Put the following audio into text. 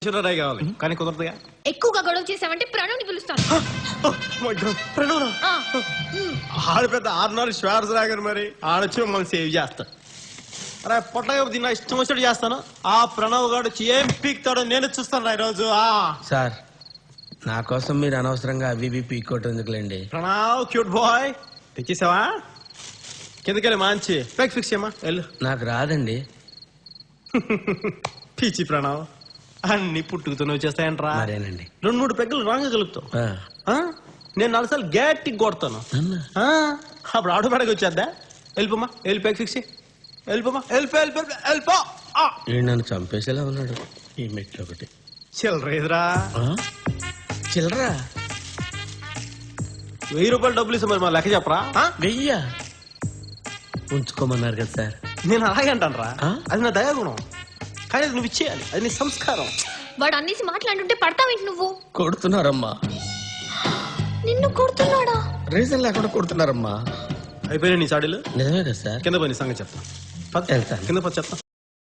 కావాలి కానీ కుదరదుగా. ఎక్కువగా గొడవ చేసావంటే ప్రణవ్ని పిలుస్తాను. ఆడ పెద్ద 6 శ్వాసరాగారు మరి ఆడొచ్చి మమ్మల్ని సేవ్ చేస్తాడు. అరే పొట్టగా తిన్నా ఇష్టం వచ్చినట్టు చేస్తాను. ఆ ప్రణవ్ గారు వచ్చి ఏం పీక్తాడో నేను చూస్తాను ఈరోజు. సార్ నా కోసం మీరు అనవసరంగా అవి పీక్కోవటం ఎందుకులేండి. ప్రణవ్ క్యూట్ బాయ్ తెచ్చేసావా? కిందకెళ్ళి మంచి ఫిక్స్ చేయమా వెళ్ళు. నాకు రాదండి. పిచ్చి ప్రణవ్ అన్ని పుట్టుకుతూనే వచ్చేస్తాయంట్రా. మరేనండి 2-3 పెగ్గలు రాంగ్ కలుపుతావు. నేను 4 సార్లు గట్టికి కొడతాను. అప్పుడు ఆటోమేటిక్ వచ్చేద్దా. వెళ్ళిపోమా వెళ్ళి పెగ్ ఫిక్స్ వెళ్ళిపోమా వెళ్ళిపో. నన్ను చంపేసేలా ఉన్నాడు ఈ మెట్లు ఒకటి. చిల్లరేదిరా చిల్లరా 1000 రూపాయలు డబ్బులు ఇస్తా మరి మా లెక్క చెప్పరా. 1000 ఉంచుకోమన్నారు కదా సార్. నేను అలాగే అంటాను రా. అది నా దయాగుణం. కానీ అది నువ్వు ఇచ్చేయాలి. అది నీ సంస్కారం. వాడు అన్నేసి మాట్లాడుంటే పడతావేంటి నువ్వు? కొడుతున్నారమ్మా. నిన్ను కొడుతున్నాడా? రీజన్ లేకుండా కొడుతున్నారమ్మా. అయిపోయినా నీ సాడీలు. నిజమే కదా సార్. కింద పోయి నీ సంగతి చెప్తా. వెళ్తాను. కింద పది చెప్తా.